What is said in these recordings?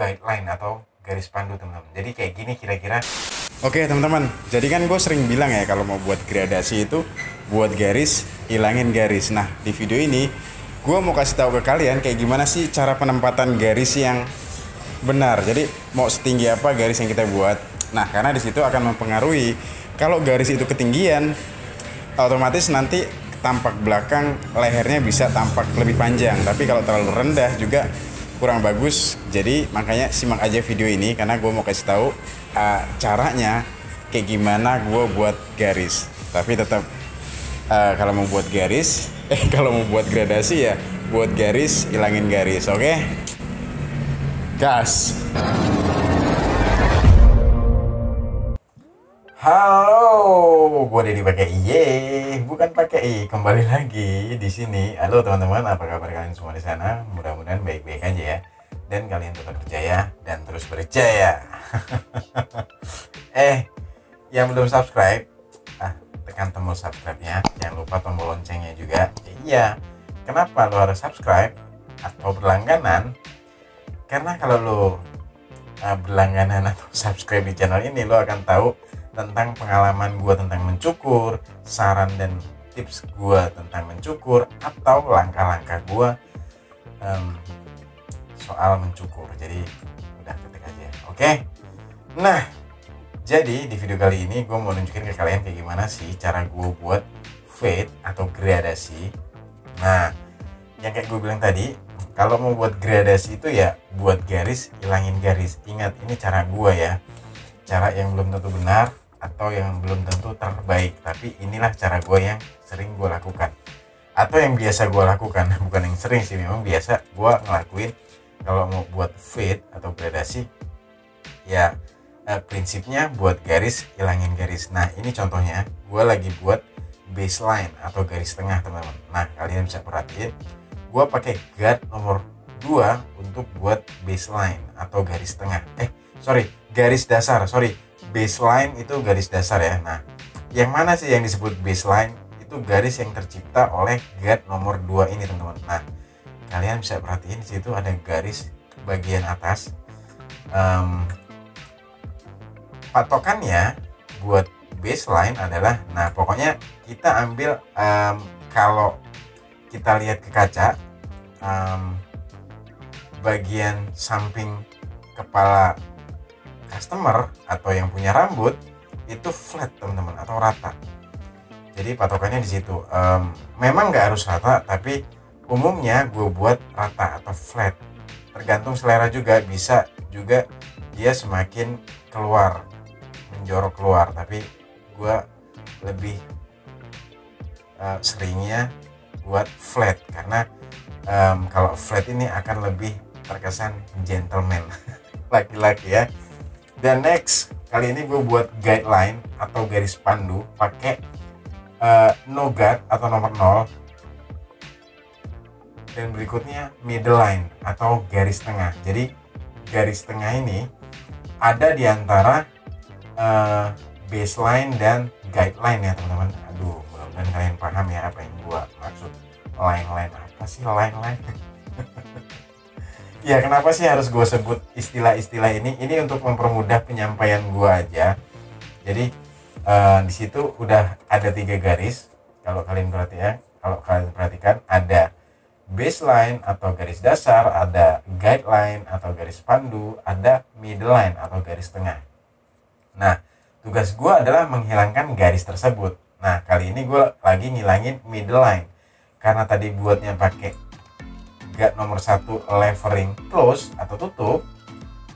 guideline atau garis pandu teman-teman. Jadi kayak gini kira-kira. Oke teman-teman, jadi kan gue sering bilang ya kalau mau buat gradasi itu buat garis, ilangin garis. Nah di video ini gue mau kasih tahu ke kalian kayak gimana sih cara penempatan garis yang benar. Jadi mau setinggi apa garis yang kita buat. Nah karena di situ akan mempengaruhi kalau garis itu ketinggian, otomatis nanti tampak belakang lehernya bisa tampak lebih panjang. Tapi kalau terlalu rendah juga kurang bagus. Jadi makanya simak aja video ini karena gue mau kasih tahu caranya kayak gimana gue buat garis. Tapi tetap kalau mau buat garis, kalau mau buat gradasi ya buat garis, ilangin garis, oke? Gas. Halo, gue Dedi pakai Y, bukan pakai I. Kembali lagi di sini. Halo teman-teman, apa kabar kalian semua di sana? Mudah-mudahan baik-baik aja ya. Dan kalian tetap berjaya dan terus berjaya. Yang belum subscribe, tekan tombol subscribe-nya. Jangan lupa tombol loncengnya juga. Iya, kenapa lo harus subscribe atau berlangganan? Karena kalau lo berlangganan atau subscribe di channel ini, lo akan tahu tentang pengalaman gue tentang mencukur, saran dan tips gue tentang mencukur, atau langkah-langkah gue soal mencukur. Jadi udah ketik aja, oke? Nah, jadi di video kali ini gue mau nunjukin ke kalian kayak gimana sih cara gue buat fade atau gradasi. Nah, yang kayak gue bilang tadi, kalau mau buat gradasi itu ya buat garis, ilangin garis. Ingat, ini cara gue ya, cara yang belum tentu benar atau yang belum tentu terbaik, tapi inilah cara gue yang sering gue lakukan atau yang biasa gue lakukan. Bukan yang sering sih, memang biasa gue ngelakuin kalau mau buat fade atau gradasi ya. Prinsipnya buat garis, ilangin garis. Nah ini contohnya gue lagi buat baseline atau garis tengah teman-teman. Nah kalian bisa perhatiin gue pakai guard nomor 2 untuk buat baseline atau garis tengah. Garis dasar, baseline itu garis dasar ya. Nah, yang mana sih yang disebut baseline? Itu garis yang tercipta oleh guard nomor 2 ini, teman-teman. Nah, kalian bisa perhatiin di situ ada garis bagian atas. Patokannya buat baseline adalah, nah pokoknya kita ambil kalau kita lihat ke kaca, bagian samping kepala customer atau yang punya rambut itu flat teman-teman atau rata. Jadi patokannya di situ. Memang nggak harus rata, tapi umumnya gue buat rata atau flat. Tergantung selera juga, bisa juga dia semakin keluar, menjorok keluar. Tapi gue lebih seringnya buat flat karena kalau flat ini akan lebih terkesan gentleman laki-laki ya. Dan next, kali ini gue buat guideline atau garis pandu pakai no guard atau nomor 0. Dan berikutnya middle line atau garis tengah. Jadi garis tengah ini ada di antara baseline dan guideline ya teman-teman. Aduh, mudah-mudahan kalian paham ya apa yang gue maksud. Line-line apa sih line-line? Ya kenapa sih harus gue sebut istilah-istilah ini? Ini untuk mempermudah penyampaian gue aja. Jadi di situ udah ada 3 garis. Kalau kalian perhatikan ada baseline atau garis dasar, ada guideline atau garis pandu, ada middle line atau garis tengah. Nah tugas gue adalah menghilangkan garis tersebut. Nah kali ini gue lagi ngilangin middle line karena tadi buatnya pakai guard nomor 1 levering close atau tutup,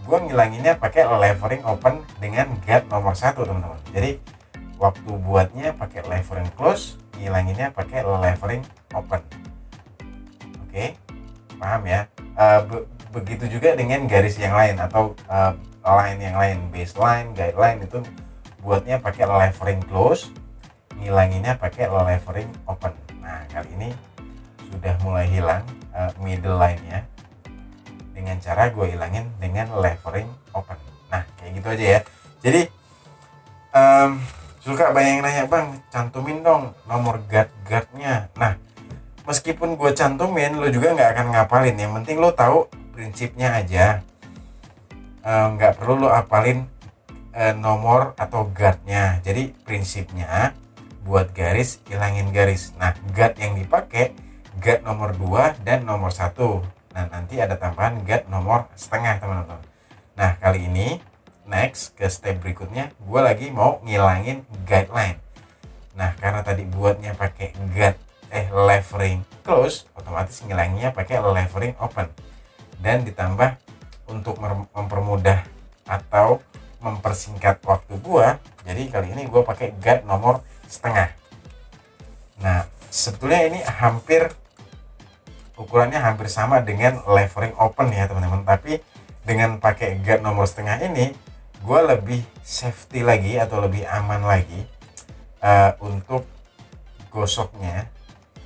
gue ngilanginnya pakai levering open dengan guard nomor 1 teman-teman. Jadi waktu buatnya pakai levering close, ngilanginnya pakai levering open. Oke, paham ya? Begitu juga dengan garis yang lain atau line yang lain, baseline, guideline itu buatnya pakai levering close, ngilanginnya pakai levering open. Nah kali ini sudah mulai hilang middle line-nya dengan cara gue hilangin dengan levering open. Nah kayak gitu aja ya. Jadi suka banyak yang nanya, bang cantumin dong nomor guard-guardnya. Nah meskipun gue cantumin, lo juga nggak akan ngapalin. Yang penting lo tahu prinsipnya aja. nggak perlu lo apalin nomor atau guardnya. Jadi prinsipnya buat garis, ilangin garis. Nah, guard yang dipakai guard nomor 2 dan nomor 1. Nah, nanti ada tambahan guard nomor setengah, teman-teman. Nah, kali ini next ke step berikutnya, gue lagi mau ngilangin guideline. Nah, karena tadi buatnya pakai guard levering close, otomatis ngilanginnya pakai levering open. Dan ditambah untuk mempermudah atau mempersingkat waktu gua, jadi kali ini gua pakai guard nomor setengah. Nah, sebetulnya ini ukurannya hampir sama dengan levering open ya, teman-teman. Tapi dengan pakai guard nomor setengah ini, gua lebih safety lagi atau lebih aman lagi untuk gosoknya.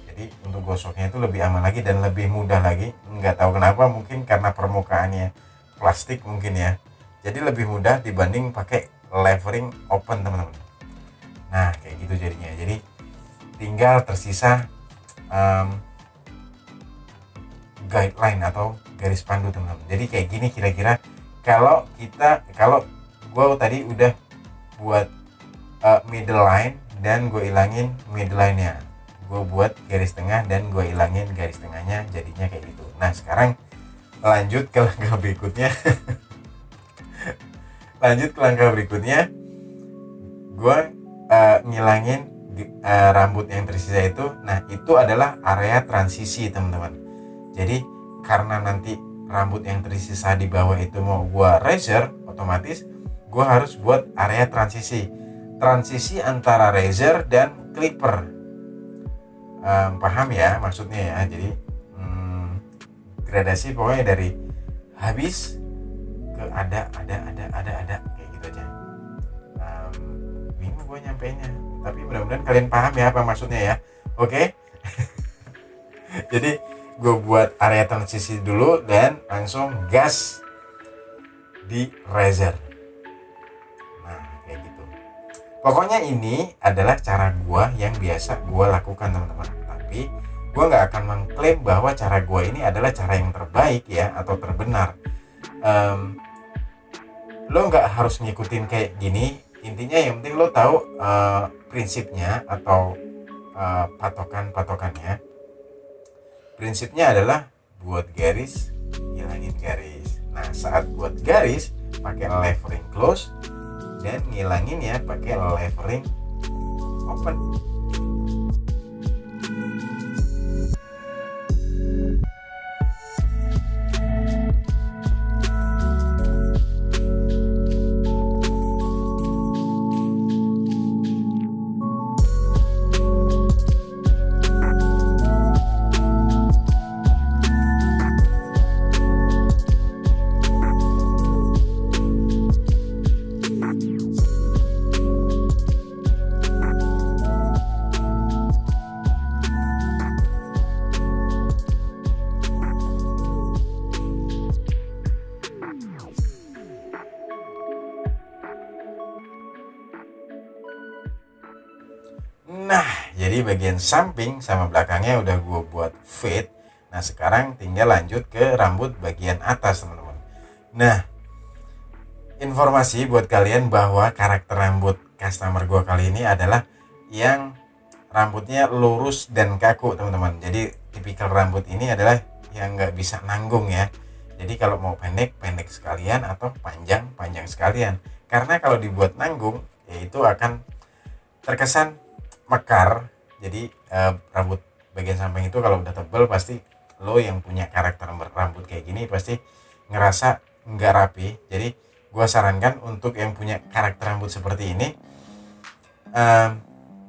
Jadi untuk gosoknya itu lebih aman lagi dan lebih mudah lagi. Nggak tahu kenapa, mungkin karena permukaannya plastik mungkin ya. Jadi lebih mudah dibanding pakai levering open, teman-teman. Nah, kayak gitu jadinya. Jadi tinggal tersisa guideline atau garis pandu, teman-teman. Jadi kayak gini kira-kira kalau gue tadi udah buat middle line dan gue ilangin middle line-nya. Gue buat garis tengah dan gue ilangin garis tengahnya, jadinya kayak gitu. Nah, sekarang lanjut ke langkah berikutnya. Gue ngilangin rambut yang tersisa itu. Nah, itu adalah area transisi, teman-teman. Jadi karena nanti rambut yang tersisa di bawah itu mau gue razor, otomatis gue harus buat area transisi antara razor dan clipper. Paham ya maksudnya ya? Jadi gradasi pokoknya dari habis ke ada kayak gitu aja. Bingung gue nyampeinnya, tapi mudah-mudahan kalian paham ya apa maksudnya ya. Oke. Jadi gue buat area transisi dulu dan langsung gas di razor. Nah, kayak gitu. Pokoknya ini adalah cara gue yang biasa gue lakukan, teman-teman. Tapi gue nggak akan mengklaim bahwa cara gue ini adalah cara yang terbaik ya atau terbenar. Lo nggak harus ngikutin kayak gini. Intinya yang penting lo tahu prinsipnya atau patokannya. Prinsipnya adalah buat garis, ngilangin garis. Nah, saat buat garis pakai levering close dan ngilangin ya pakai levering open. Nah, jadi bagian samping sama belakangnya udah gue buat fade. Nah, sekarang tinggal lanjut ke rambut bagian atas, teman-teman. Nah, informasi buat kalian bahwa karakter rambut customer gue kali ini adalah yang rambutnya lurus dan kaku, teman-teman. Jadi tipikal rambut ini adalah yang nggak bisa nanggung ya. Jadi kalau mau pendek, pendek sekalian, atau panjang, panjang sekalian. Karena kalau dibuat nanggung, yaitu akan terkesan mekar. Jadi rambut bagian samping itu kalau udah tebel, pasti lo yang punya karakter rambut kayak gini pasti ngerasa nggak rapi. Jadi gue sarankan untuk yang punya karakter rambut seperti ini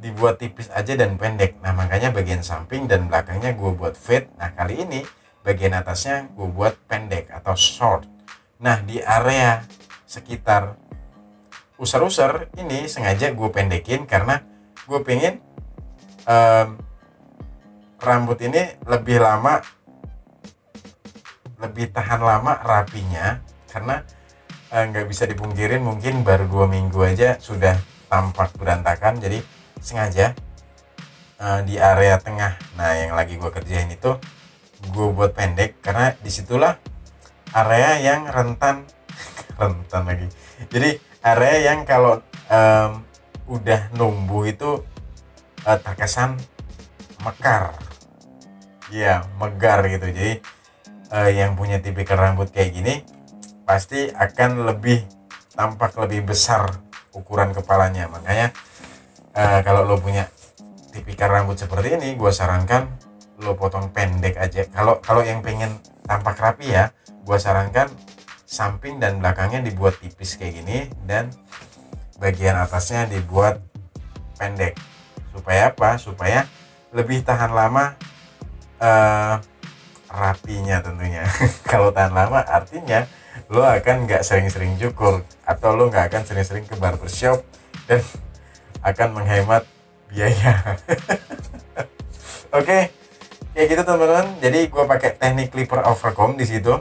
dibuat tipis aja dan pendek. Nah, makanya bagian samping dan belakangnya gue buat fade. Nah, kali ini bagian atasnya gue buat pendek atau short. Nah, di area sekitar usar-usar ini sengaja gue pendekin karena gue pengen rambut ini lebih lama, lebih tahan lama rapinya. Karena nggak bisa dipungkirin mungkin baru 2 minggu aja sudah tampak berantakan. Jadi sengaja di area tengah, nah yang lagi gue kerjain itu gue buat pendek karena disitulah area yang rentan rentan lagi. Jadi area yang kalau udah numbuh itu terkesan mekar, ya megar gitu. Jadi yang punya tipikal rambut kayak gini pasti akan tampak lebih besar ukuran kepalanya. Makanya kalau lo punya tipikal rambut seperti ini, gue sarankan lo potong pendek aja. Kalau yang pengen tampak rapi ya, gue sarankan samping dan belakangnya dibuat tipis kayak gini, dan bagian atasnya dibuat pendek. Supaya apa? Supaya lebih tahan lama rapinya tentunya. Kalau tahan lama artinya lo akan nggak sering-sering cukur, atau lo nggak akan sering-sering ke barbershop, dan akan menghemat biaya. Oke, kayak gitu teman-teman. Jadi gue pakai teknik clipper overcomb di situ.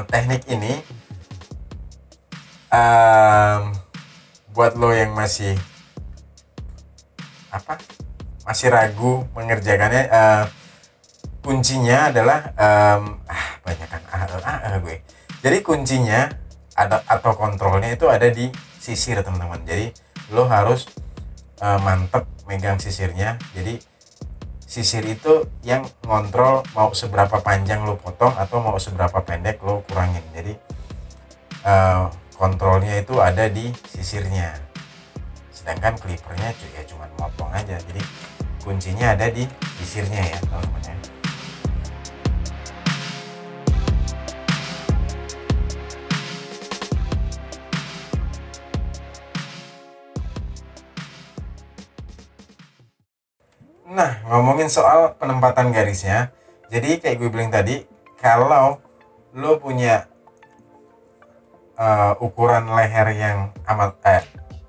Teknik ini buat lo yang masih ragu mengerjakannya, kuncinya adalah banyakan gue. Jadi kuncinya atau kontrolnya itu ada di sisir teman-teman. Jadi lo harus mantep megang sisirnya. Jadi sisir itu yang ngontrol mau seberapa panjang lo potong atau mau seberapa pendek lo kurangin. Jadi kontrolnya itu ada di sisirnya, sedangkan clippernya juga cuma motong aja. Jadi kuncinya ada di sisirnya ya teman-teman ya. Nah, ngomongin soal penempatan garisnya, jadi kayak gue bilang tadi, kalau lo punya ukuran leher yang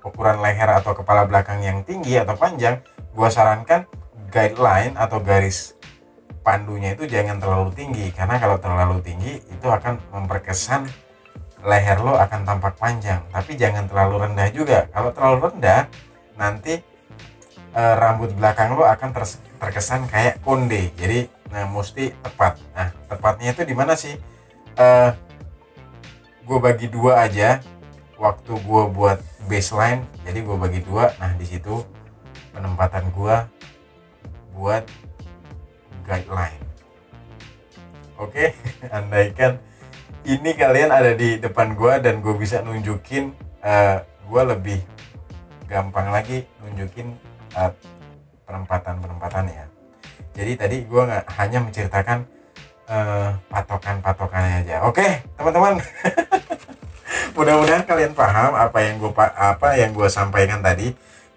ukuran leher atau kepala belakang yang tinggi atau panjang, gue sarankan guideline atau garis pandunya itu jangan terlalu tinggi, karena kalau terlalu tinggi itu akan memperkesan leher lo akan tampak panjang. Tapi jangan terlalu rendah juga. Kalau terlalu rendah, nanti rambut belakang lo akan terkesan kayak konde. Jadi mesti tepat. Nah, tepatnya itu di mana sih? Gue bagi dua aja waktu gue buat baseline. Jadi gue bagi dua. Nah, di situ penempatan gue buat guideline. Oke, andaikan ini kalian ada di depan gue dan gue bisa nunjukin, gue lebih gampang lagi nunjukin penempatan-penempatannya. Jadi tadi gue nggak hanya menceritakan patokan-patokannya aja. Oke, teman-teman. Mudah-mudahan kalian paham apa yang gue sampaikan tadi.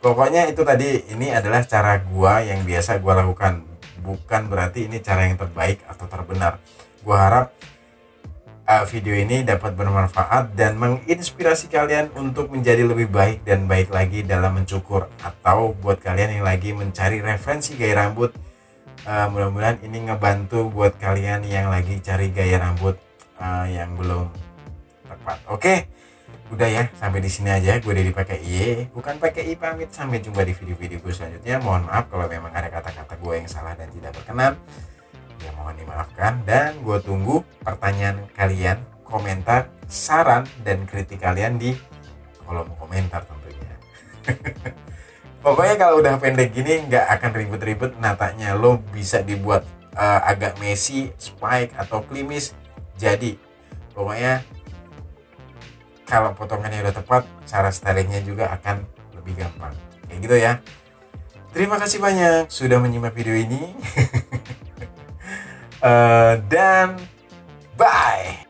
Pokoknya itu tadi, ini adalah cara gue yang biasa gue lakukan. Bukan berarti ini cara yang terbaik atau terbenar. Gue harap video ini dapat bermanfaat dan menginspirasi kalian untuk menjadi lebih baik dan baik lagi dalam mencukur, atau buat kalian yang lagi mencari referensi gaya rambut, mudah-mudahan ini ngebantu buat kalian yang lagi cari gaya rambut yang belum tepat. Oke, udah ya, sampai di sini aja. Gue dari pakai I, bukan pakai I pamit. Sampai jumpa di video-video gue selanjutnya. Mohon maaf kalau memang ada kata-kata gue yang salah dan tidak berkenan, ya mohon dimaafkan. Dan gue tunggu pertanyaan kalian, komentar, saran, dan kritik kalian di kolom komentar tentunya. Pokoknya kalau udah pendek gini nggak akan ribet-ribet natanya. Lo bisa dibuat agak messy, spike, atau klimis. Jadi pokoknya kalau potongannya udah tepat, cara stylingnya juga akan lebih gampang. Kayak gitu ya. Terima kasih banyak sudah menyimak video ini. Dan bye.